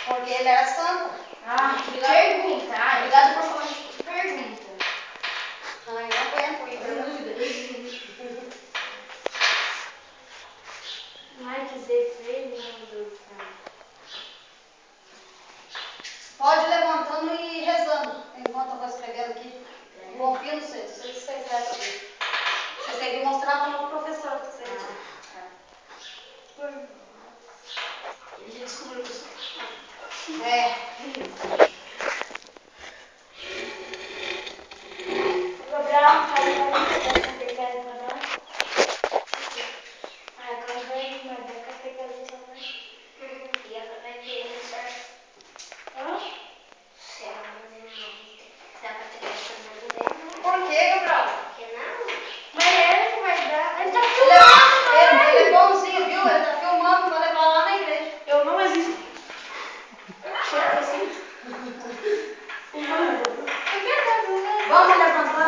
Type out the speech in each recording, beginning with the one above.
Porque ele era santo. Ah, pergunta. Ah, obrigado por falar de pergunta. Ai, não aguento ir Dúvida. Ai, que defeito, meu Deus do céu. Pode ir levantando e rezando enquanto eu vou escrevendo aqui. Confio no vocês, vocês escreveram aqui. Vocês têm que mostrar para o professor que vocês Ele já descobriu que eu sou. Gabriel, aí vai pegar para nós. Ah, quando vai vai pegar ali também. E ela vai querer certo. Hã? Se ela Por que, Gabriel? Porque não? Mas ele que vai dar. Ele tá filmando. Ele é bonzinho, viu? Ele tá filmando para levar lá na igreja. Eu não existo. Chega assim. Vamos levantando.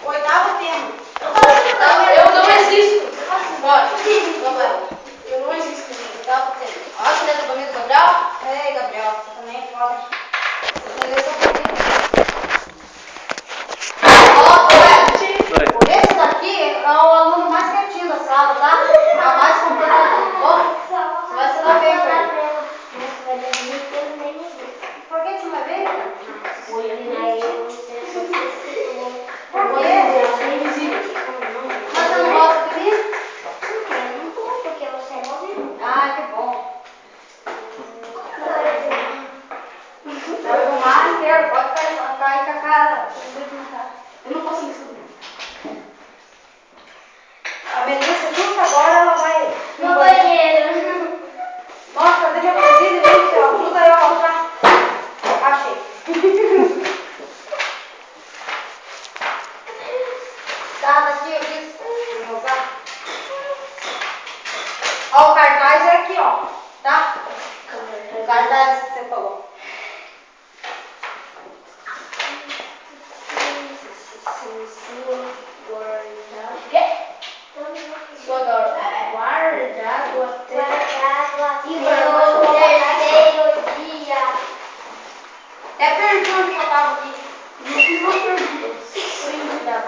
Oitavo tema. Eu não existo. Bora. Gabriel. Eu não existo. Oitavo tema. Olha que letra bonita, Gabriel. Ei, Gabriel, você também é foda. Você lê seu bonito. Esse daqui é o aluno mais quietinho da sala, tá? É o mais comportador. Bom, você vai se dar bem com ele. Por que você vai ver, cara? Por quê? Mas você não gosta de mim? Porque você é novinho. Ah, que bom. Vai arrumar inteiro, pode cair com a cara. Eu não posso isso. A Melissa, justo agora, ela vai No banheiro. Nossa, cadê minha cozinha, gente? Ajuda eu a colocar. Achei. Tá, daqui eu disse. Vou usar. Ó, o cartaz é aqui, ó. Tá? O cartaz que você falou. Guardado até o terceiro dia. Até perdi onde eu tava aqui. Não fiz uma pergunta. Sem dúvida.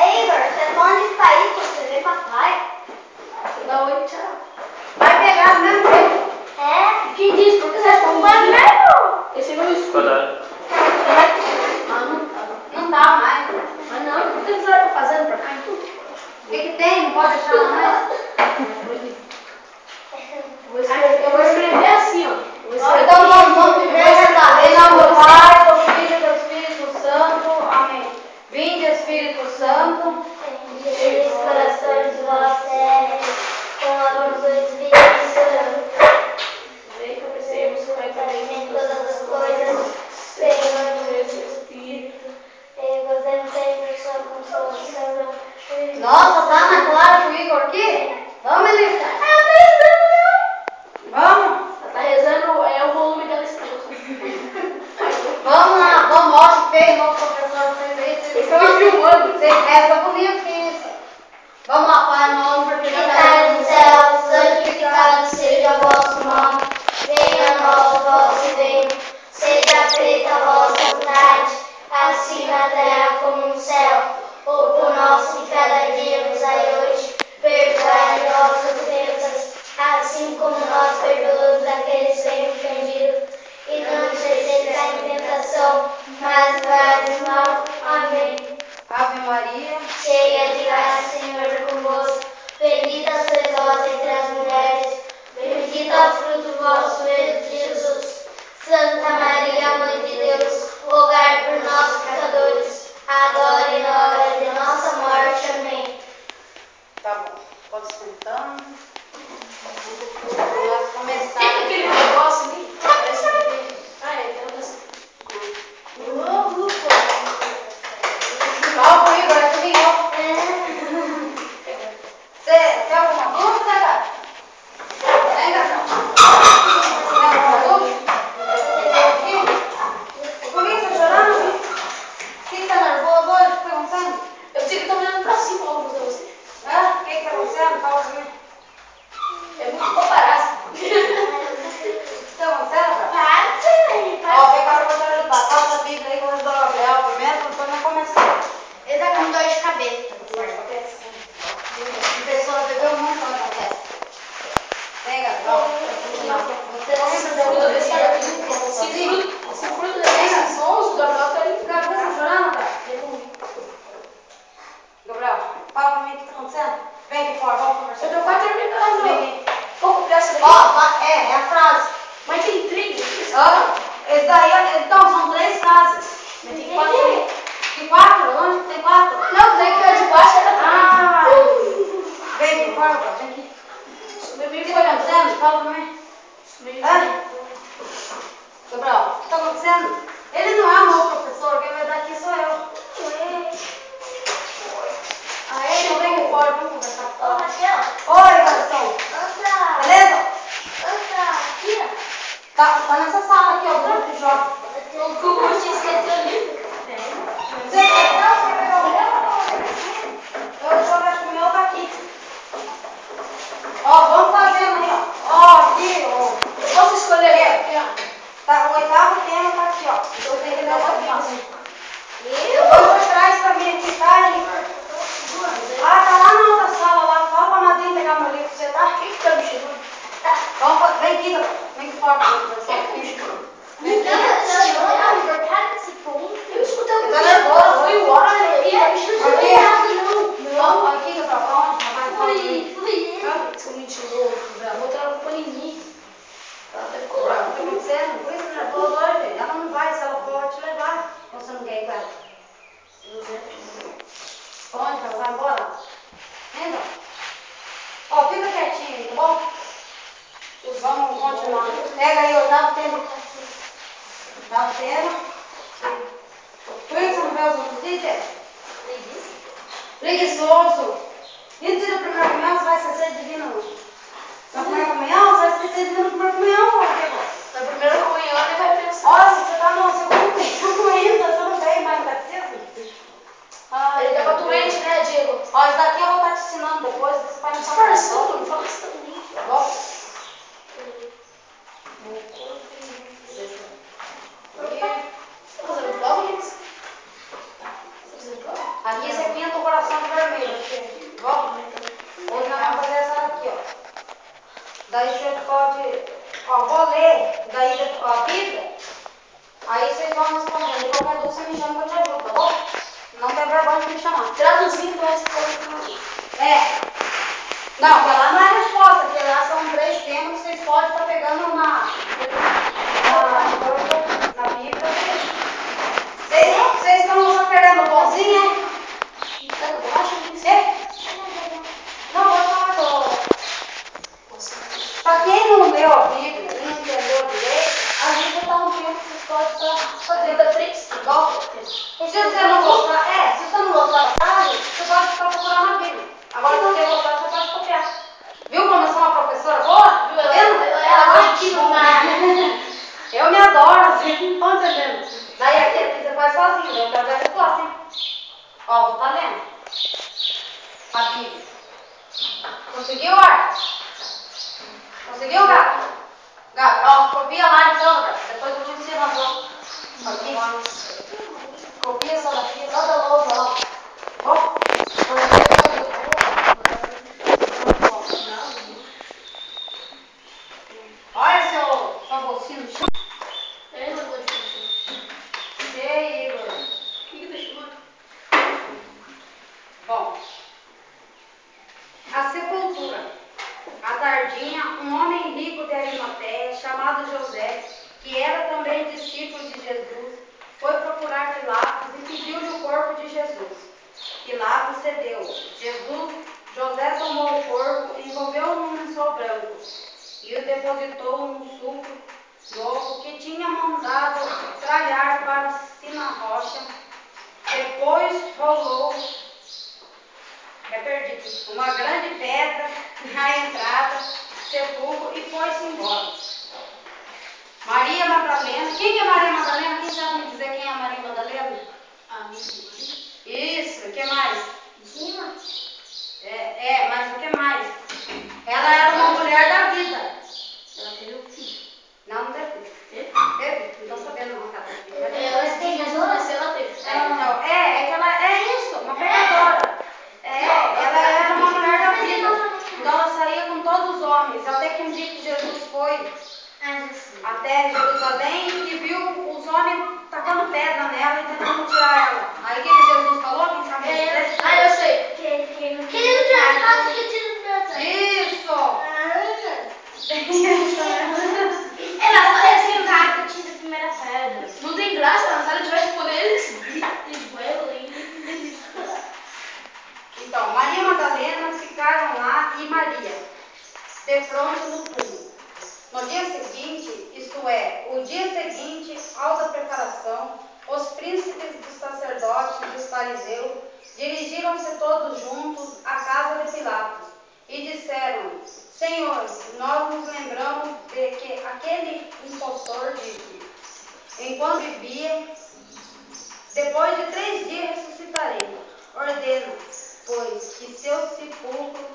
Ei, Igor, você é bom de sair, você vem pra praia. Dá oi, tchau. Vai pegar do mesmo jeito. É? Quem disse? Porque você está mesmo? Esse não escuta. Ah, não tá. Não dá mais. Ah, não. O que você vai fazendo pra cá? O que tem? Não pode deixar lá mais? Eu vou escrever assim, ó. Então vamos viver essa lei. Em nome do Pai, do Filho e do Espírito Santo. Amém. Vinde, Espírito Santo. Enche os corações de vocês com a luz do Espírito Santo. Vem que eu percebo que vai também Em todas as coisas, Senhor, Espírito. e gozemos sempre de sua consolação. Nossa, tá na clara com o Igor aqui? Vamos, Elisa. Vamos. Ela tá rezando, é o volume dela escuta. Vamos lá, vamos, ó, que feio, novo professor, vocês aí, vocês estão filmando. Vocês rezam bonito isso. Vamos lá, Pai, nome, porque Que está no céu, santificado seja o vosso nome. Venha a nós o vosso reino. Seja feita a vossa vontade, assim na terra como no céu. O pão nosso de cada dia nos dai hoje. Perdoai nossas ofensas, assim como nós perdoamos aqueles que têm ofendido. E não nos deixeis cair em tentação, mas livrai-nos do mal. Amém. Ave Maria, Cheia de graça, Senhor é convosco. Bendita sois vós entre as mulheres. Bendito é o fruto do vosso ventre, Jesus. Santa Maria, Mãe de Deus, rogai por nós, pecadores, agora e na hora de nossa morte. Amém. tá bom, pode sentando. Vamos começar. Tem aquele negócio ali? Parece que... Ah, é, tem uma assim. Ó, o Igor, é tudo igual. Você tem alguma dúvida, Gabi? Tem, Gabriel? Tem alguma dúvida? 4? Onde que tem 4? Não, tem que é de baixo era Ah! Vem aqui, fala, vem aqui. O que está acontecendo? Fala também. Hã? Gabriel, o que está acontecendo? Ele não é o meu professor, quem vai dar aqui sou eu. Aí, então vem aqui fora, vamos conversar. Ô, Raquel. Oi, Gastão. Outra. Beleza? Outra. Aqui, ó. Tá nessa sala aqui, ó, do grupo de jogos. O Google te esqueceu ali. Você quer pegar o meu? Eu deixa eu ver se o meu tá aqui. Ó, vamos fazendo aí, ó. Ó, aqui, ó. Posso escolher aqui, ó. Tá, o 8º tema tá aqui, ó. Então tem que ler essa Bíblia. Eu? Vamos atrás pra mim aqui, tá? Ah, tá lá na outra sala lá. Fala pra Madrinha pegar meu livro, você tá? O que tá me chamando? Vamos, vem aqui, Gabriel. Vem aqui fora. Vem aqui. Vem aqui. Eu escutei o Tá nervoso? Foi o ar aí. Aqui. Não. Aqui, Gabriel. Pra onde? Vai, Foi ele. Seu mentiroso. Vou botar no paninho. Ela até ficou O brava. que tá acontecendo? Por isso que nervoso hoje. Ela não vai, se ela for, te levar. Ou você não quer ir com ela? Onde? Ela vai embora? Entra. Ó, fica quietinho aí, tá bom? Vamos continuar. Pega aí o 8º tema. 8º tema. Por que você não vê os outros itens? Preguiçoso. E tira a primeira comunhão, você vai esquecer de vir na primeira comunhão? Você vai esquecer de vir na primeira comunhão, ó, Na primeira comunhão ele vai pensar. olha, você tá no segundo comunhão ainda, você não veio mais no catecismo? Ele tava doente, né, Diego? Ó, isso daqui eu vou estar te ensinando depois, você vai me Disfarçou, não fala isso também. Ó. Tá fazendo prova, Luiz? Tá fazendo prova? Aqui você pinta o coração de vermelho. Ó. Hoje nós vamos fazer essa daqui, ó. Daí você pode, ó, vou ler, daí ó, a Bíblia, aí vocês vão respondendo. Qualquer dúvida você me chama que eu te ajudo, tá bom? Não tem vergonha de me chamar. Traduzindo a resposta. É. Não, porque lá não é resposta, porque lá são 3 temas que vocês podem estar pegando na Bíblia. Vocês estão só querendo o pãozinho, é? Pega bolacha, Luiz? É? Não, vou falar agora. Pra quem não leu a Bíblia e não entendeu direito, a Bíblia está um tempo que vocês podem estar fazendo 3. Igual. Se você não gostar, se você não gostar da frase, você pode ficar procurando na Bíblia. Agora, se você gostar, você pode copiar. Viu como eu sou uma professora boa? Viu? Tá vendo? Ela gosta de Eu me adoro, assim, não estão entendendo. Daí aqui você faz sozinho, eu quero ver a resposta, hein? Ó, vou estar lendo. A Bíblia. Conseguiu, Ar? Conseguiu, gato? Gato, ó, copia lá então, gato. Depois eu te ensino as outras. Aqui. Copia essa daqui, toda lousa, ó. Ó. Olha sua bolsinha no chão. Eu não vou te fazer. Sei, Igor. O que tá chamando? Bom. A sepultura. À tardinha, um homem rico de Arimateia, chamado José, que era também discípulo de Jesus, foi procurar Pilatos e pediu-lhe o corpo de Jesus. Pilatos cedeu. José tomou o corpo, envolveu-o num lençol branco e o depositou num sulco novo que tinha mandado tralhar para cima da rocha. Depois rolou uma grande pedra na entrada do sepulcro e foi-se embora. Maria Madalena. Quem que é Maria Madalena? Quem sabe me dizer quem é Maria Madalena? A minha mãe. Isso, o que mais? Sim, Mas o que mais? Ela era uma mulher da vida. ela teve um filho. Não teve. Teve? Teve? Não estou sabendo não, cara. Antes de Jesus nascer, ela teve. Que ela é isso, uma pecadora. Ela era uma mulher da vida. Então ela saía com todos os homens. Até que um dia que Jesus foi até Jerusalém e viu os homens tacando pedra nela e tentando tirar ela. Aí o que Jesus falou? Quem sabe? Eu sei. Quem não tira casa, que tira o meu. Isso! Ela foi assim, cara, que tira a primeira pedra. Não tem graça, se ela tivesse poder, eles esgoelam. fronte no túmulo. No dia seguinte, isto é, o dia seguinte ao da preparação, os príncipes dos sacerdotes e dos fariseus dirigiram-se todos juntos à casa de Pilatos e disseram: Senhor, nós nos lembramos de que aquele impostor disse, enquanto vivia, depois de 3 dias ressuscitarei. Ordena, pois, que seu sepulcro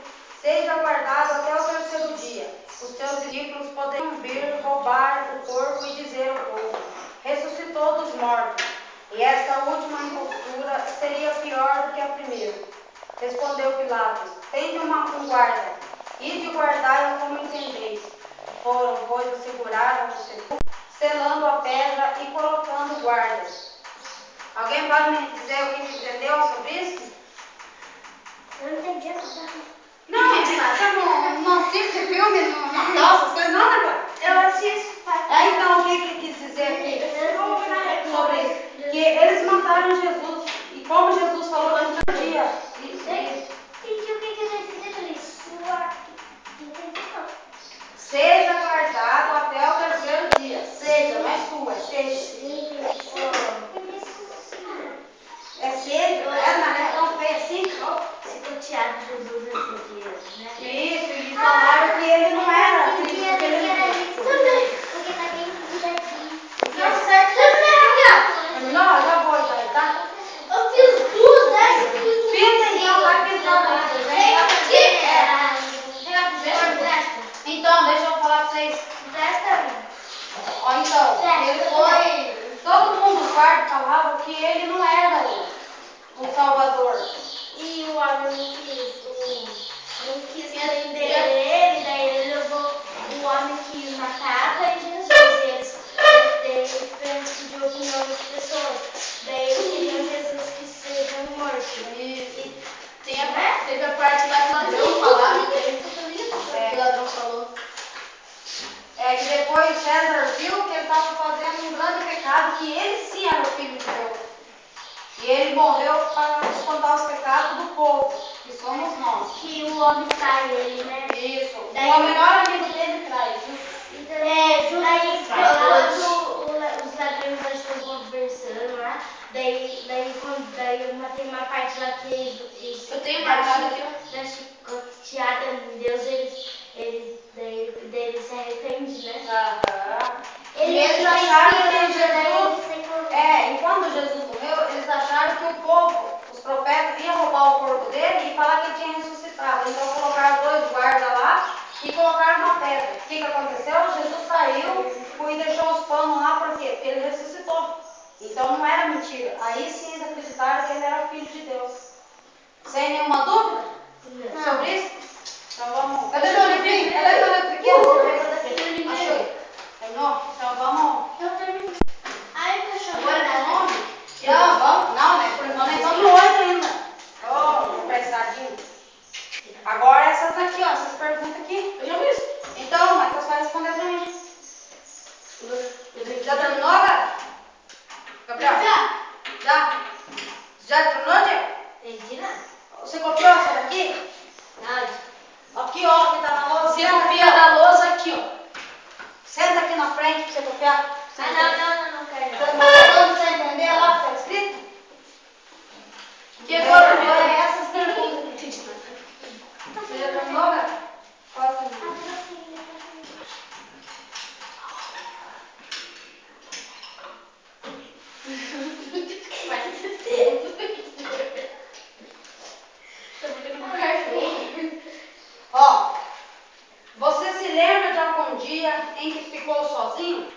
seja guardado até o 3º dia. Os teus discípulos poderão vir roubar o corpo e dizer ao povo: ressuscitou dos mortos. E esta última impostura seria pior do que a primeira. Respondeu Pilatos: tende um guarda, ide guardai-o como entendeis. Foram, pois, o seguraram no sepulcro, selando a pedra e colocando guardas. Alguém pode me dizer o que entendeu sobre isso? Eu não entendi nada. Não, você não assiste filme, não gosta, essas coisas não, né, pai? Eu assisto, pai. Então, o que quis dizer aqui sobre isso? Que eles mataram Jesus. E como Jesus falou que no dia. Entendi o que está escrito ali. Não entendi, não. Seja guardado até o 3º dia. Seja, não é sua, é seja. É seja, mas é tão feio assim. Chicoteado Jesus esses dias, né? Isso, e falaram que ele não era Cristo, que ele era não isso também, porque tá bem cuidadinho. Nossa, certo também. Não, já vou, já, tá? Eu fiz 2, 10. Pinta então, vai pintando. Então, deixa eu falar pra vocês. Ó, então, ele foi. Todo mundo, os guardas, falava que ele não era o Salvador. E o homem não quis prender ele, daí ele levou o homem que matava e Jesus. E eles pediu a opinião das pessoas. Daí eles queriam Jesus que seja morto. E Teve a parte lá que o ladrão falava, que o ladrão falou. é que depois César viu que ele estava fazendo um grande pecado, que ele sim era o filho de Deus. E ele morreu para descontar os pecados do povo, que somos nós. Que o homem trai ele, né? Isso. Daí, o melhor amigo dele traz. Daí os ladrões lá estão conversando lá. Daí tem uma parte lá que eles Eu tenho marcado aqui, ó. da chicoteada em Deus, daí ele se arrepende, né? E eles acharam que Jesus. E quando Jesus morreu, eles acharam que o povo, os profetas, iam roubar o corpo dele e falar que ele tinha ressuscitado. Então colocaram 2 guardas lá e colocaram uma pedra. O que aconteceu? Jesus saiu e deixou os panos lá, por quê? Porque ele ressuscitou. Então não era mentira. Aí sim eles acreditaram que ele era filho de Deus. Sem nenhuma dúvida sobre isso? Então vamos. Cadê meu livrinho? Cadê meu livro pequeno? Achei. Terminou? Então vamos. Eu terminei. Ai, cachorro. Agora é o nome? Não, vamos. Não, né? Por enquanto nós estamos no 8 ainda. Ô, apressadinho. Agora essas daqui, ó. Essas perguntas aqui. Eu já vi isso. Então, Matheus vai responder pra mim. Já terminou, Gabi? Gabriel? Já? Já terminou, Diego? Entendi nada. Você copiou essa daqui? Nada. Aqui, ó, que tá na lousa. Você copia da lousa aqui, ó. Senta aqui na frente pra você copiar. Não quero. Você não você entender lá o que tá escrito? Que agora é essas perguntas. Você já terminou, Gabi? Pode terminar. Faz tempo. Tô brincando com o cachorro. Ó, você se lembra de algum dia em que ficou sozinho?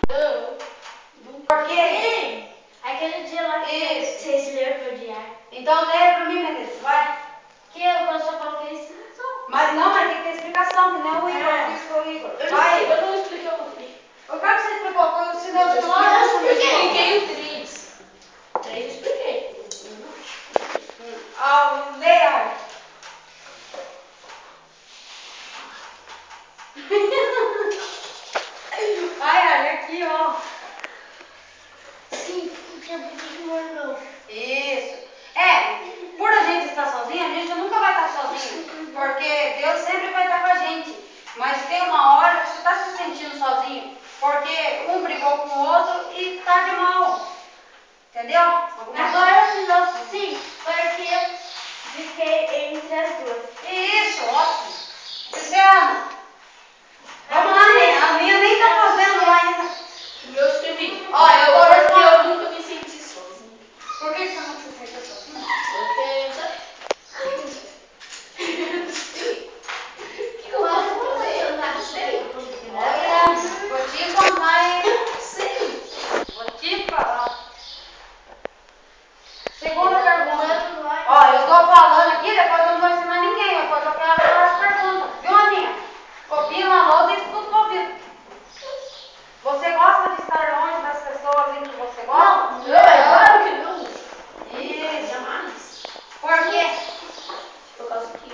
Porque Aquele dia lá que vocês leram pro diário. então leia pra mim, Menezes, vai. Que eu só coloquei explicação. Mas não, mas tem que ter explicação, que nem o Igor disse pro Igor. Vai. Eu não expliquei o que. O cara que você explicou, foi o sinal de Eu lá. expliquei o 3. 3 eu expliquei. Leia. Ai, aqui, ó. Sim, o tempo que morreu. Isso. Por a gente estar sozinho, a gente nunca vai estar sozinho. Porque Deus sempre vai estar com a gente. Mas tem uma sentindo sozinho? Porque um brigou com o outro e tá de mal. Entendeu? Agora se nós sim, porque fiquei entre as duas. Isso, ótimo. Cristiano, vamos lá, Aninha. A minha nem tá fazendo lá ainda. Eu escrevi. Olha, agora Porque eu nunca me senti sozinho. Por que você não se sente sozinho? Porque, sabe? O que eu posso fazer? Eu não sei. Olha, vou te contar, hein? Eu sei. Vou te falar. Segunda pergunta. Ó, eu tô falando aqui, depois eu não vou ensinar ninguém. Depois eu quero fazer as perguntas. Viu, Aninha? Copia na lousa e estuda o ouvido. Você gosta de estar longe das pessoas em que você gosta? Não, claro que não. Isso. Jamais. Por quê? Por causa que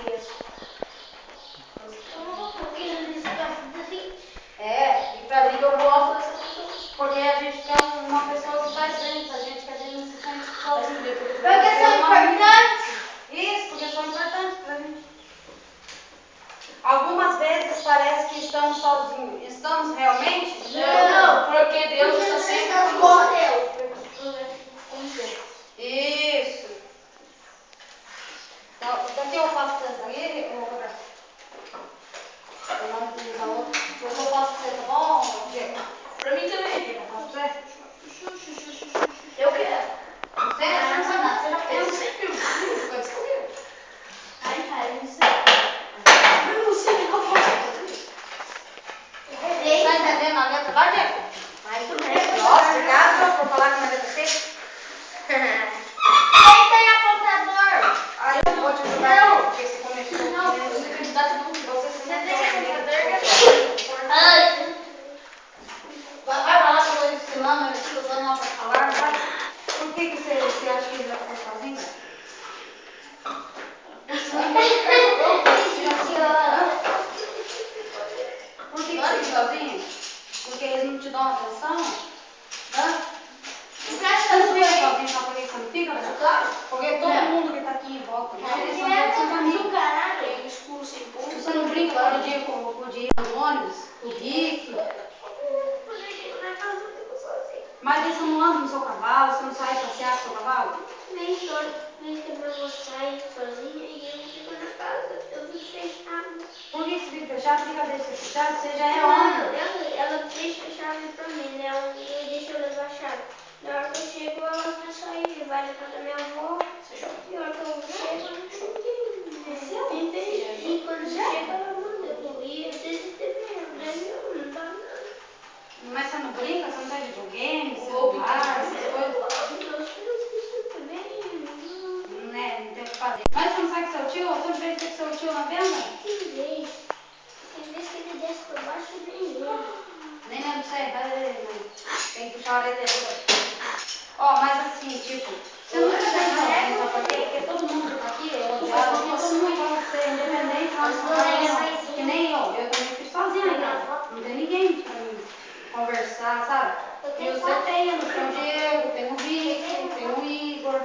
É, e pra mim eu eu gosto. gosto dessa pessoa. Porque a gente quer uma pessoa que faz bem pra gente, que a gente não se sente sozinho. Porque são importantes. Isso, porque são importantes pra gente. Algumas vezes parece que estamos sozinhos. Estamos realmente? Não, porque Deus está sempre com nós. Isso. Então, daqui eu faço pra você, ô Roberto. O nome do valor. Depois eu faço pra você, tá bom, Diego? Pra mim também. Eu faço pra você? Eu quero. Você não sabe nada, você já Eu fez. sempre pode escolher. Ai, cara, não sei. Eu não sei o que eu posso fazer. Tá entendendo a letra lá, Diego? Mais ou menos. Nossa, obrigada por falar com a letra C. Quem tem apontador? Aí eu vou te ajudar, porque você começou. Não, você tem que dar tudo que você Você Você não tem apontador. Ai, Vai pra lá que eu vou ensinando, ele fica usando lá pra falar, vai. Por que você acha que ele vai ficar sozinho? Por que você fica sozinho? Porque eles não te dão atenção? Hã? Você não fica sozinho, sabe por que você não fica? claro. Porque todo mundo que tá aqui em volta, eles são todos seus amigos. Tem escuro sem ponto. Você não brinca todo dia com o Diego no ônibus, o Rick, mas você não anda no seu cavalo, você não sai passear com o seu cavalo? Nem que eu vou sair sozinha e eu fico na casa, eu fico fechada. Por que você fica fechado? Fica deixa fechado, você já é Não, homem. ela deixa a chave pra mim, né? Eu deixo eu levar a chave. Na hora que eu chego, ela vai sair, vai levar pra minha avó. E na hora que eu chego, ela não tem. E quando chega, ela manda eu. E às vezes não dá nada. Mas você não brinca, você não tem videogame, Ou celular, essas Eu coisas? gosto dos meus filhos também. Né, não tem o que fazer. Mas você não sai com seu tio? Você não fez com seu tio na venda? Tem vez que ele desce por baixo e nem lembra. Nem lembro de você, tem que puxar a orelha dele. Ó, mas assim, tipo, você não fica sozinho, sabe por quê? Porque todo mundo que tá aqui, eu odiava, porque todo mundo gosta de ser independente, mas que nem eu também fico sozinha em casa. Não tem ninguém pra mim conversar, sabe? E você tem o Diego, tem o Rick, tem o Igor.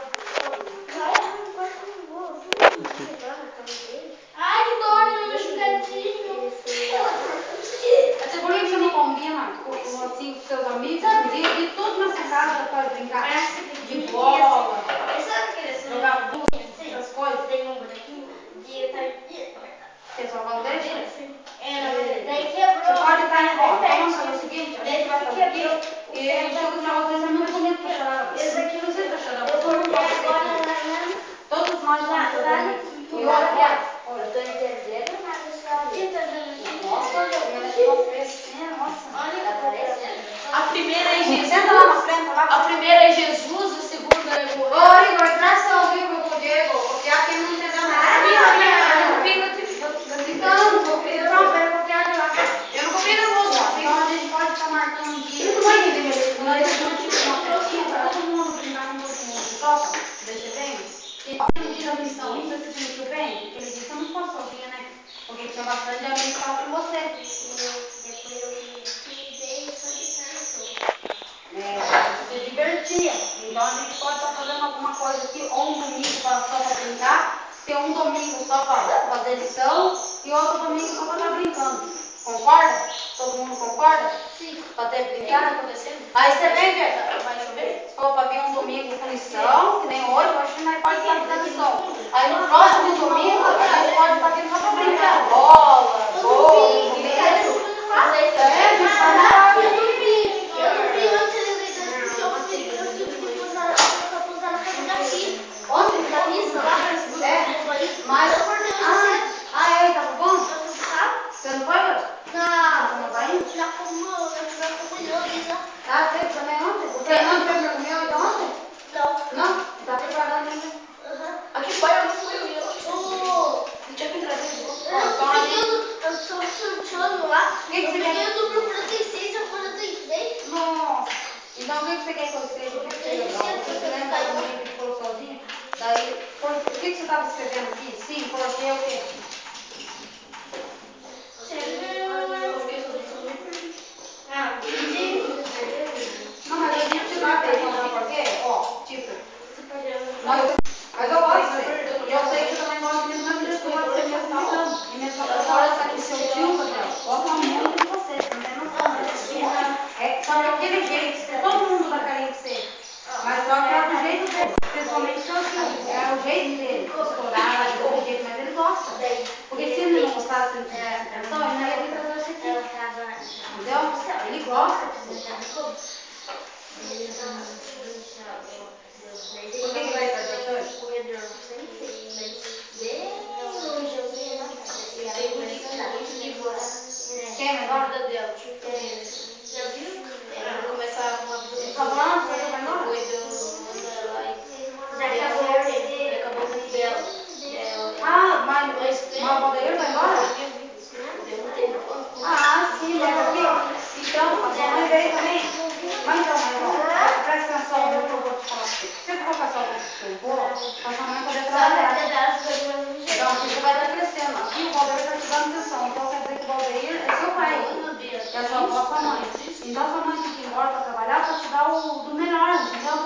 Ai, que dor, não machucadinho. Mas por que você não combina assim, com seus amigos, e tudo nessa casa pode brincar? De bola, jogar bola, essas coisas? Tem um bonequinho de Que só não deixa? daí quebrou. Você pode estar em volta. Vamos fazer o seguinte, a gente vai fazer aqui e a gente chega pra vocês, é muito bonito pra chorar. Isso aqui não precisa chorar, mas todo mundo pode ser aqui. Todos nós vamos fazer isso. E olha, Eu tô entendendo nada só. nossa, mas é só crescendo, nossa. A primeira é Jesus. Senta lá na frente, lá. A primeira é Jesus, a segunda é Ô, o Igor, presta ao vivo com o Diego, porque aqui não entendeu nada. Então, vou pedir pra você copiar de lá. Eu não combino a música. Então a gente pode estar marcando um dia. Nós discutimos uma festinha para todo mundo brincar com todo mundo. Topa? Deixa bem? E aquele dia da missão, você se sentiu bem? Aquele dia você não ficou sozinha, né? Porque tinha bastante amigos que estavam com você. Depois eu me só de Se divertia. Então a gente pode estar fazendo alguma coisa aqui, ou um domingo só para brincar, ter um domingo só para fazer lição e outro domingo só para estar brincando. Concorda? Todo mundo concorda? Sim. Pra ter Tá brincado? acontecendo? Aí você vem, Diego. Vai chover? Se for pra vir um domingo com lição, que nem hoje nós pode estar fazendo lição. Aí no próximo domingo a gente pode estar vindo só pra brincar. Bola, gol, comer. Tava bom? Você não foi hoje? Ah, você também ontem? Você não foi pra comer ainda ontem? Não? Tá preparando ainda? Aqui foi, eu não fui, eu tinha que trazer de volta. Nossa. Então o que você quer que eu escreva? O que você lembra? Você lembra do livro que falou sozinho? Daí, o que você estava escrevendo aqui? Sim, porque o quê? Eu fiquei sozinho. Não, mas a gente te dá atenção, sabe por quê? Ó, tipo, mas eu gosto de você. E eu sei que você também gosta de mim do mesmo jeito que eu gosto de você mesmo gritando. E mesmo na hora que aqui seu tio, Gabriel, gosta muito de você. Você não tem noção, né? Só que aquele jeito, todo mundo dá carinho de você. Mas só que é do jeito dele. Principalmente seu tio. É o jeito dele. Estourado, do jeito, mas ele gosta. Porque se ele não gostasse, se ele não tivesse atenção, ele não ia vir trazer você aqui. Entendeu? Ele gosta de você. Por que vai trazer aqui hoje? Quem vai embora? Já viu? Ela começa a arrumar a vida dos Falou antes, mas eu vai embora? Depois eu mando ela lá e acabou o tempo dela. Ah, mas o Valdeir vai embora? Deu um tempo. Ah, sim, mas aqui, ó. Então, a sua mãe veio também? Mas então, ó, presta atenção no que eu vou te falar. Se eu for passar o que eu vou, pra sua mãe poder trabalhar. Então, aqui você vai estar crescendo. Aqui o Valdeir está te dando atenção. Então, quer dizer que o Valdeir é seu pai. E a sua avó é sua mãe. Então, sua mãe tem que ir embora para trabalhar para te dar o do melhor, entendeu?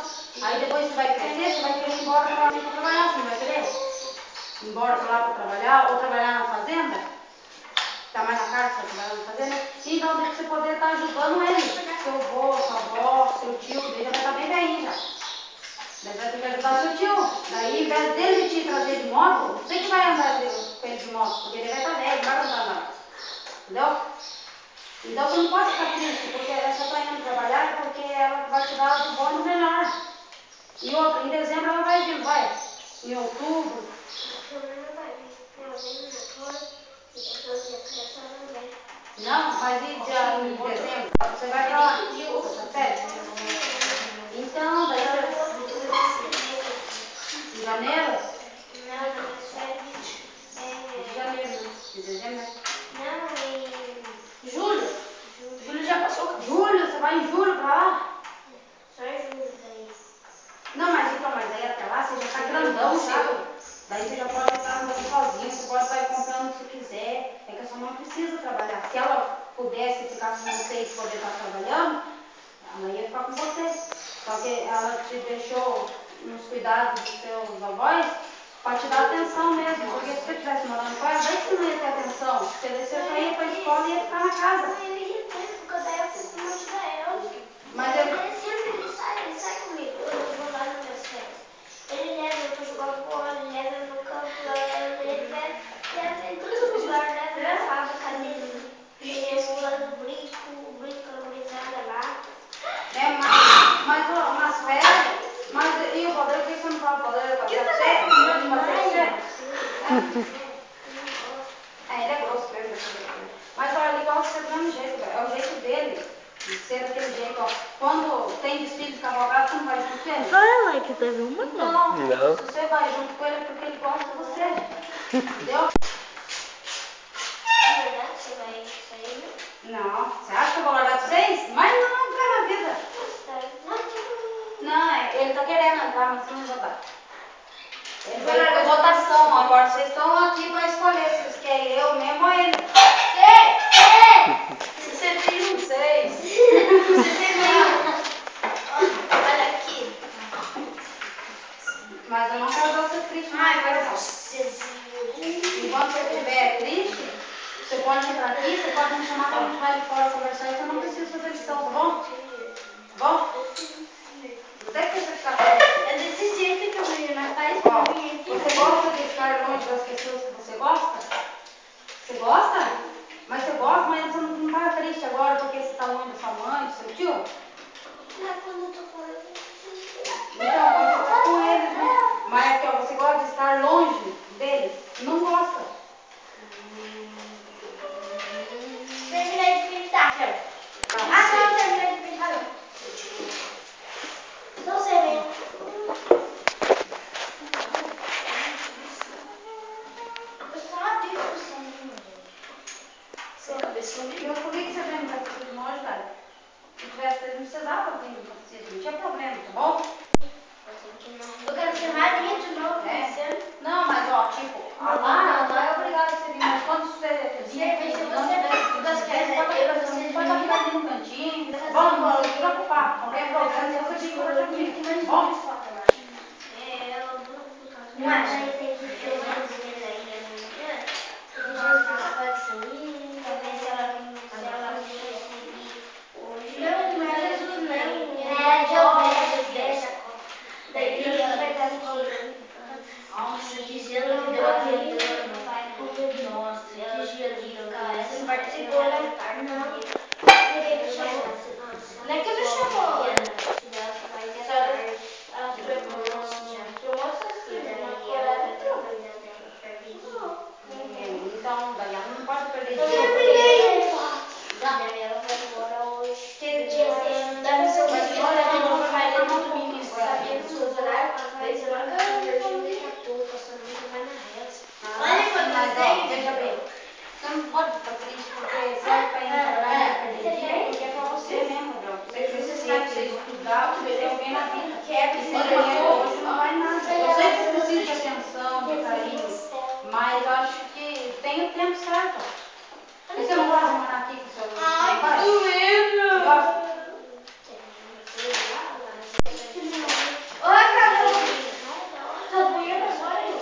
Aí depois você vai crescer, você vai querer ir embora para trabalhar, você não vai querer? Ir embora para lá para trabalhar ou trabalhar na fazenda? Tá mais na cara que você vai trabalhar na fazenda? Então, tem que você poder estar ajudando ele. Seu avô, sua avó, seu tio, ele já vai estar bem velhinho já. Daí vai ter que ajudar seu tio. Daí, em vez dele te trazer de moto, você que vai andar com ele de moto, porque ele vai estar velho, não vai aguentar andar. Entendeu? Então você não pode ficar triste, porque essa está indo trabalhar é porque ela vai te dar do bom e do melhor. E outra, em dezembro ela vai vir, vai? Em outubro. Não, mas em dezembro você vai pra lá. Você tá certo? Então, daí em janeiro? De janeiro, né? De dezembro, né? Julho? Julho já passou. Julho, você vai em julho pra lá? Não, mas aí até lá você já tá grandão, sabe? Daí você já pode estar andando sozinho, você pode estar comprando o que você quiser. É que a sua mãe precisa trabalhar. Se ela pudesse ficar com você e poder estar trabalhando, ela ia ficar com você. Só que ela te deixou nos cuidados dos seus avós para te dar atenção mesmo. Porque se você estivesse morando com ela, daí que você não ia ter atenção. Porque daí você só ia para a escola e ia ficar na casa. Mas ele... Ele sai comigo, eu vou lá nas minhas férias. Ele leva eu pra jogar bola, ele leva eu no campo, ele leva em todos os lugares, leva na fábrica dele. Eu brinco com a gurizada lá. Mas nas férias, e o Valdeir, por que você não fala o Valdeir pra você? Não pode ser? Ele é grosso mesmo. Mas olha, ele gosta de ser do mesmo jeito, é o jeito dele. De ser daquele jeito, ó. Quando tem desfile de cavalgada, você não vai junto com ele? Só ela que teve uma? Não. Se você vai junto com ele é porque ele gosta de você. Entendeu? É verdade, você vai sair, né? Não. Você acha que eu vou largar de vocês? Mas não, nunca na vida. Não, ele tá querendo entrar, mas não vai dar. Ele veio por votação, agora vocês estão aqui para escolher se vocês querem eu mesmo ou ele. 61. 6. 61. Olha aqui. Mas eu não quero você triste mais, vai não. Enquanto você estiver triste, Você pode entrar aqui, você pode me chamar para a gente vai ali fora conversar e você não precisa fazer lição, tá bom? Tá bom? Não tem que você ficar perto. É desse jeito que a menina faz Ó, pra mim aqui. você gosta de estar longe das pessoas que você gosta? Você gosta? Mas você gosta, mas você não tá triste agora porque você está longe da sua mãe, do seu tio? Mas quando eu tô fora, Então, quando você está com eles, né? Mas aqui, ó, você gosta de estar longe deles? Não gosta. terminei de pintar. Não, terminei de pintar não. Não sei bem. Eu só abri o sangue. Sem cabeção. Eu por que você vem no catecismo hoje, cara? Se tivesse, não precisava vir no catecismo, não tinha problema, tá bom? Eu quero ser rainha de novo, É. Não, mas ó, tipo, lá é obrigado a você vir, mas quando você vir aqui, Se não você tiver for das você pode ficar ali no cantinho, bom, não precisa se preocupar, qualquer problema você vem conversar comigo, bom? Mas aí tem que ver mais vezes aí amanhã. Porque Jesus pode sumir. Talvez se ela conseguir hoje. Não, não é Jesus não. É Giovanni, deixa. Daí Daí ela vai dar ela no vai Nossa, que gelo não que deu aqui. não vai não. Nossa, que gelo que deu aqui. Você não Vai participou, né? Não. Ninguém me chamou. Não é que me chamou. Ela foi pro moço assim, uma colher de tudo. Então, daí ela não pode perder Eu dia. terminei. Daí ela vai embora hoje. Aquele dia da missão Mas de olha, estudar eu vou com a Maria falar no um domingo. pouquinho Você com ela. sabia dos seus horários? Daí você marca daqui a pouco, passando muito mais na reza. Olha quando mas, ó, tem. veja bem, você não pode ficar triste porque serve para ir trabalhar e perder dia, porque é para você mesmo, Gabriel. Pra você crescer, pra você estudar, pra você ser alguém na vida. Esse dinheiro hoje não vai nada. Eu sei que você precisa de atenção, de carinho, mas eu acho que tem o tempo certo. E você não gosta de morar aqui com seu Ai, pai? que doendo. Gosta? Olha, Carol. Tá doendo agora, eu.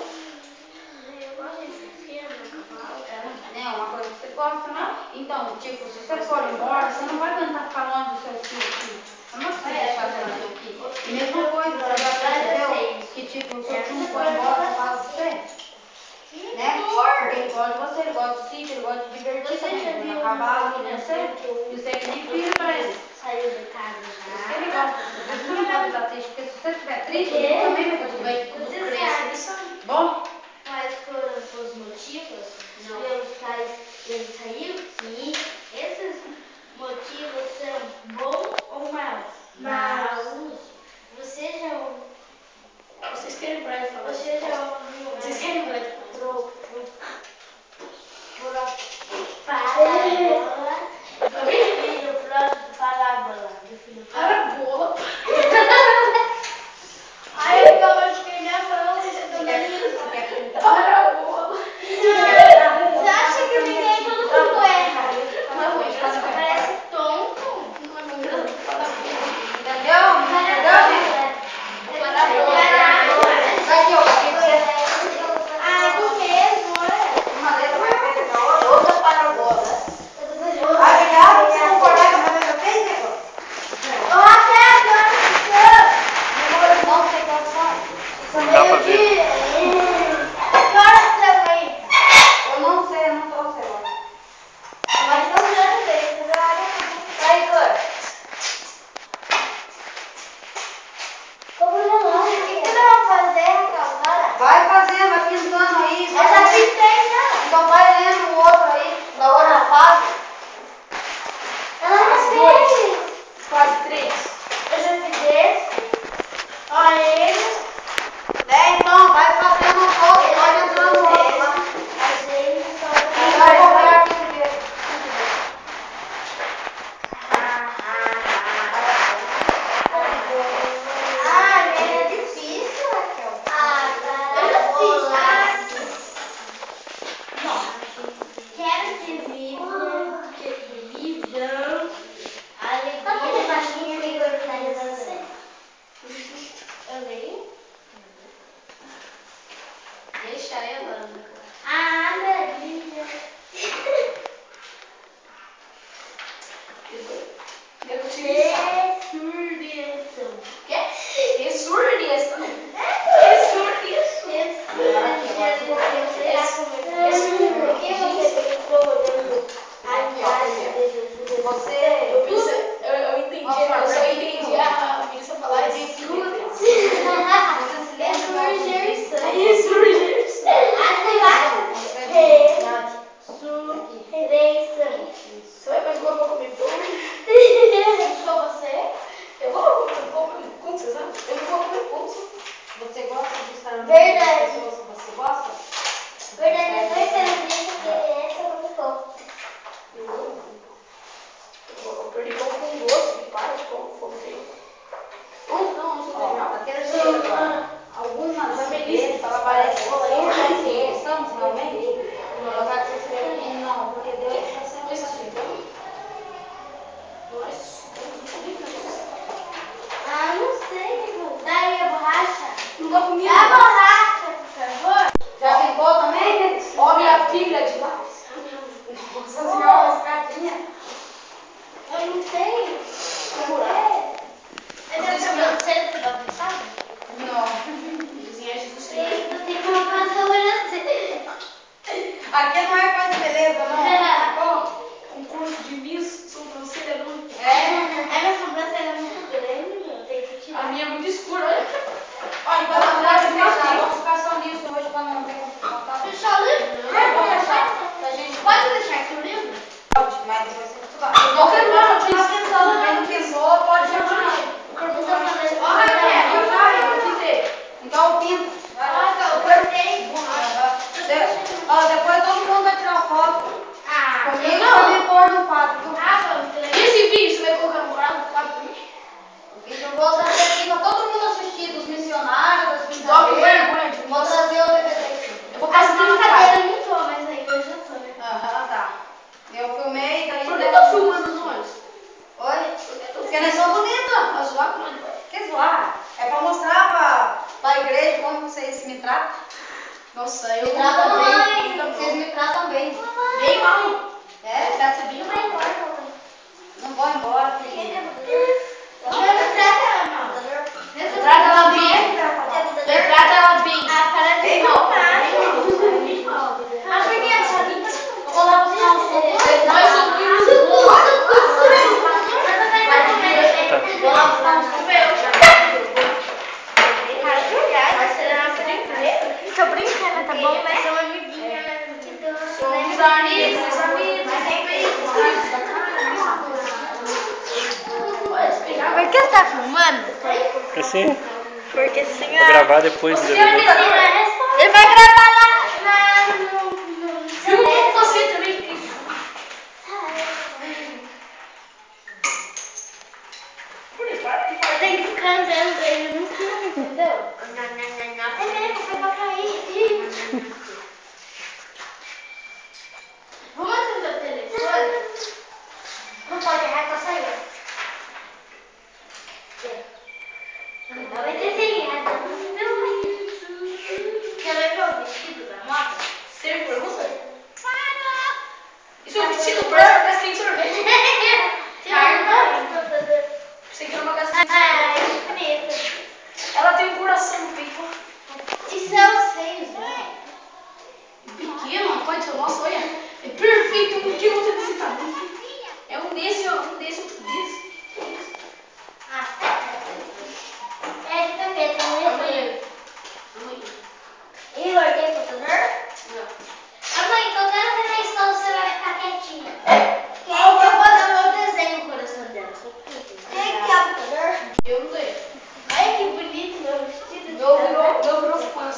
É uma coisa que você gosta, né? Então, tipo, se você for embora, você não vai aguentar ficar longe dos seus filhos aqui. Você não vai conseguir deixar essa mãe aqui. E mesma coisa, você já percebeu que, tipo, o seu tio não foi embora por causa de você? Né? Porque ele gosta de você, ele gosta de sítio, ele gosta de divertir também. Ele vai cavalo, que nem você. E você é que nem filho pra ele. Saiu de casa Por isso já. que ele gosta de você. Por isso que não pode estar triste, porque se você estiver triste, ele também vai estar triste. Você sabe Bom? quais foram os motivos pelos quais ele saiu? Sim. Esses motivos são bons ou maus? Maus. Você já Vocês querem Brian falar? Você já ouviu? Vocês querem Brian falar? Parábola do filho pródigo, parábola do filho pródigo. Parabola. Ai, eu acabei de perder a mão, você tá dando Parabola. Você acha que ninguém, todo mundo erra? Parece tonto. Entendeu? Entendeu? Daqui, ó, aqui você. Ah, do mesmo, olha. Uma letra mais feita que a outra, outra parabola. Obrigado por você concordar com a minha vez, Igor. Ô, Raquel, agora você. Não sei qual são. Meio-dia. Que horas você aí? Eu não sei, eu não trouxe agora. Mas não já sei, você Vai, Igor. Como relógio. O que você vai fazer, Raquel? Agora? Vai fazendo, vai pintando aí. Eu já pintei, já. Então vai lendo o outro aí, da outra fase. Ela já fez. Quase 3. Eu já fiz esse. Olha ele. Então, vai fazendo o outro, vai entrando no outro lá. Mas ele só Eu vou ver aqui primeiro. Ah, ele é difícil, Raquel. Ah, Eu parabola. já fiz. Quero que vivam Tá fazendo alegria. baixinha que Igor finaliza você? Eu leio? Deixa ela. A alegria Verdade. pessoas que você gosta? Verdade, depois você não disse que essa não ficou. Eu perdi pão com doce, que faz pão com feio. Não sou Ó, legal. a terceira agora. Algumas vezes parece que estamos realmente. Ela vai ter não, porque Deus está sempre assim. Ah, não sei. Daí a borracha. Não dá comigo. Dá a borracha, por favor. Já pintou também? Ó, minha filha de lápis. Nossa senhora, escadinha. Eu não sei. Não sei se eu Você você vai pensar? Não. desenhar Jesus Eu tenho que colocar a sobrancelha. Aqui não é coisa de beleza, não. um curso de Miss sobrancelha não. É. A minha sobrancelha é muito grande, meu. Tem que A tirar. minha é muito escura, olha. Olha, então não pode fechar. Vamos ficar só nisso hoje para não ter contato. Fechar o livro? É, vamos fechar. A gente Pode deixar aqui o livro? pode, mas depois você estudar. Eu quero lá, pensando, quem não pensou, pode chamar. O corpo Eu tô tá fazendo. Ó, Ó, Raquel, Raquel, vai, eu pintei. Então pinta. Vai lá. eu cortei. Ó, depois todo mundo vai tirar foto. Ah, Comigo pra me pôr no quadro. E esse vídeo, você vai colocar no quadro pra mim? Eu vou trazer aqui pra todo mundo assistir, dos missionários, das Dó com brincadeiras. vergonha de mim. Vou trazer o DVD aqui. Eu vou As passar na cara. brincadeiras não tô, mas aí eu já tô, né? Aham, tá. Eu filmei, daí... Por que tá filmando nós? Oi? Porque nós somos bonitos. Pra zoar com nós. Que zoar? É pra mostrar pra igreja como vocês me tratam. Nossa, eu Me tratam bem. não. Vocês me tratam bem. Bem mal. É? Deve ser bem Não mal. vai embora, Não vou embora, filhinha. Trata ela bem. Trata ela bem. Ah, para de Bem mal. Bem mal. Ah, por que essa linda? Eu vou lá buscar um suco. Nós somos muito Vou lá buscar um suco. Tô brincando, tá bom? Vai ser uma amiguinha, né? Que doce, Somos né? amigos, amigos. Por que você tá filmando? Assim, Porque sim, vou gravar depois do DVD. ele vai gravar lá no Filma com você também. Eu tenho que ficar andando, ele não filma, entendeu? É mesmo, foi pra cair. Vamos atender o telefone? Não pode errar pra sair. Não vai ter segredo. Quer ver o vestido da moda? Você me pergunta? Isso é um vestido branco pra sem sorvete. Você quer uma casinha? Ai, que bonito. Ela tem um coração no peito. Isso é os seios dela. Pequeno, pode ser. Nossa, olha. É perfeito. Por que você necessita? É um desse, ó. Um desse, outro desse. Ah, é de também, tem um Amanhã. Amanhã. Igor, tem computador? Não. Mãe, então quero ver na escola, você vai ficar quietinha. Eu vou fazer meu desenho no coração dela. Quem que é o computador? Eu não tenho. Olha que bonito meu vestido. Meu virou fãs.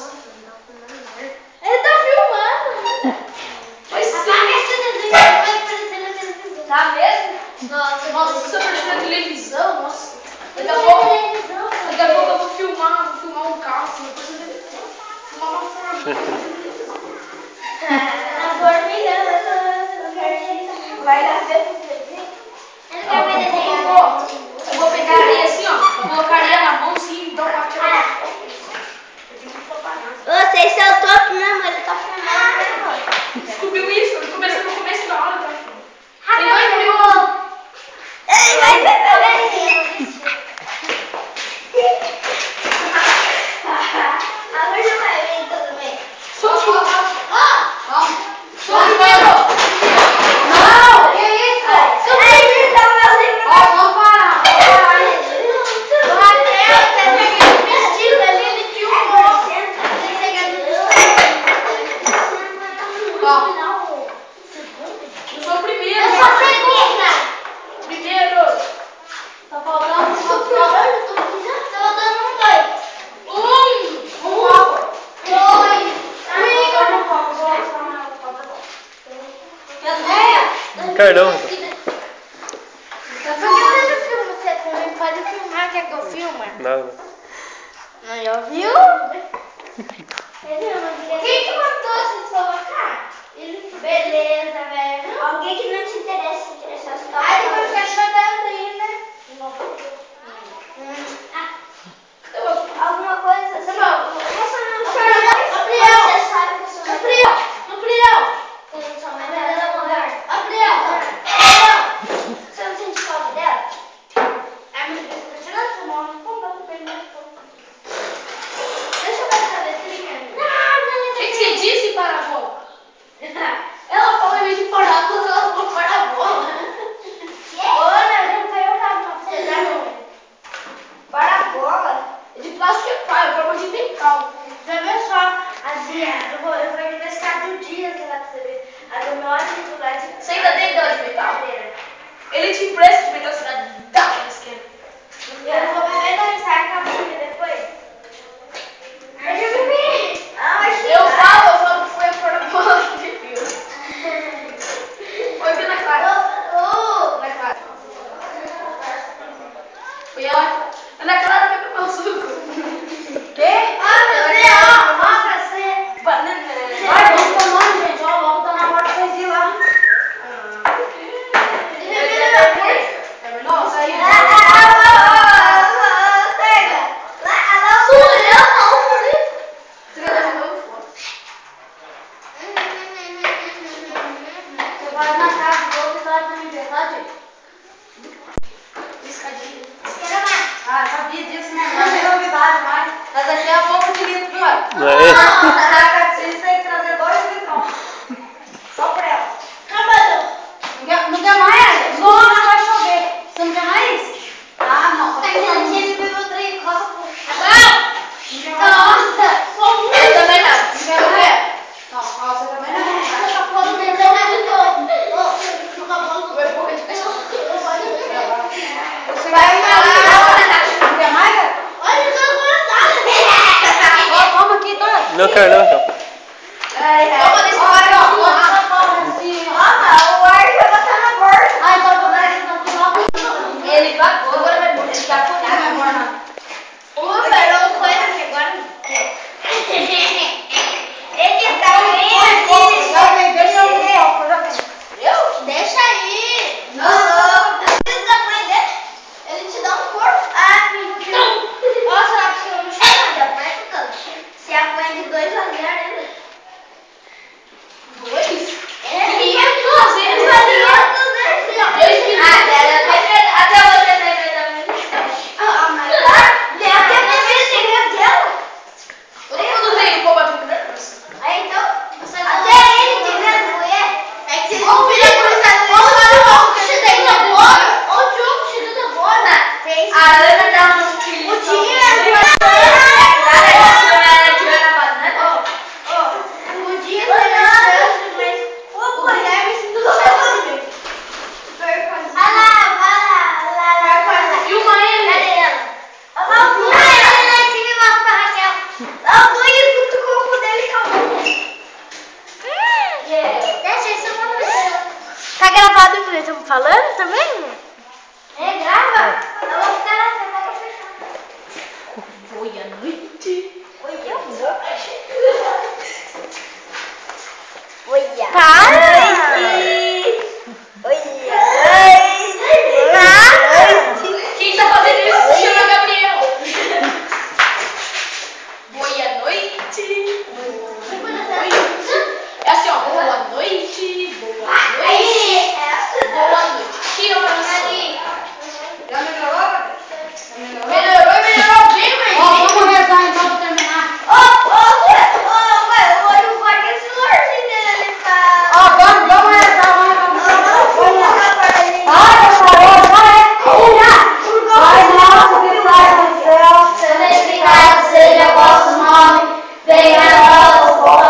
Ele tá filmando. Mas Apaga esse desenho, vai aparecer na televisão. tá mesmo? Nossa, Nossa, se você aparecer na televisão, nossa. Daqui a não pouco, é televisão. daqui a pouco eu vou filmar um carro, assim, depois eu vou filmar uma forma. Tá dormindo, eu não quero vai dar certo. Eu não quero ver desenho. Eu vou pegar areia assim, ó. Colocar areia na mão assim e dar uma tirada. Vocês são top mesmo, ele tá filmando. Descobriu isso? Ele começou no começo da aula, tá? Tem Rafael, 2 minutos. ele vai ver meu desenho. Agora já vai ver então também. Só de novo. Ó! Só de novo. Não! Que isso? Aí, então, meu livro. Ó, vamos parar. O Rafael, você pegou o vestido ali, ele filmou. Você pega no Ó. Eu sou o primeiro. Eu sou a segunda. Primeiro. Tá faltando Eu tô faltando um dois. Um. um copo. Carlão. Por que você não filma? Você também pode filmar, quer que eu filme? Não. Não, já viu? Quem que mandou você colocar? Beleza, velho. Alguém que não te interessa, só. Ai, depois ficar chorando aí, né? Alguma coisa assim. Não, Essa não Gabriel, chora. Gabriel. Você sabe que eu sou Gabriel, Gabriel. sua mãe dela morrer. Gabriel. Você não sente falta dela? É muito difícil tirar essa mão. Vamos dar um beijo mais forte. Deixa eu ver essa letrinha. O que você disse, Parabola? Ela falou em vez de parabola, ela falou parabola. Olha, não foi eu que tava você já não. Parabola? De plástico é pai, eu vou de metal. Já viu só, assim, eu vou aniversário do Dias lá pra você ver. A do meu amigo lá de... Você ainda tem dela de metal? Ele te empresta de metal, você dá na esquerda. Eu vou beber no ensaio com a música depois. Mas eu bebi. Eu falo que foi a parabola que viu. Foi aqui na Clara. Na Clara. Foi ela. Ana Clara vai pro meu suco. Quê? Mostra você. Vai, vamos tomar, gente. Ó, vamos tomar hora pra vocês ir lá. Terminou? Saiu. Você vai na casa do outro e vai também, verdade? Ah, sabia disso, né? Não é novidade mais. Mas daqui a pouco eu te ligo, viu? Caraca, vocês têm que trazer 2 litrões. Só pra ela. Não quer mais? Nossa, vai chover. Você não quer mais? Ah, não. Não quer mais? Nossa! Eu também não. Não quer mais? Não, você também não. Foi pouca de pessoa. Você vai não quer mais? Ó, toma aqui, tá? Não, Carlão, então. Toma desse Olha, ó, assim, ó. Ah, então eu vou dar esse aqui logo. Ele pagou, agora vai morrer. Ele tá com Não vai embora, não. Já vem, deixa eu ver, ó, já vem. Deixa aí! Não precisa aprender. Ele te dá um corpo. Nossa, será que eu não choro? Se apanha de 2 a 0, né? 2? É, Até você tá enfrentando. Todo mundo tem um pouco de primeiro. Até ele de ver mulher. É que vocês não viram a coisa boa, mas não vão chegar na bola. Onde o filho da bola? A Ana dá um filho. O time é o dia foi na chance, mas o Guilherme se tudo bem. E o Maíra? Tá gravado o que estamos falando também? Grava. Eu vou ficar lá, você vai fechar. Foi à noite. Quem tá fazendo isso se chama Gabriel. Boa noite. É assim, ó. Boa noite. Boa noite. Boa noite. Que hora são? Já melhorou? Melhorou e melhorou bem, mas... Ó, vamos rezar então pra terminar. Ó, vamos rezar, vamos lá. Ai, Pai nosso que estás no céu, Santificado seja o vosso nome, venha a nós o vosso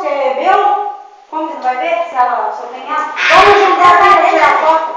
Você bebeu? Como que não vai ver se ela só tem água? Vamos juntar para tirar foto.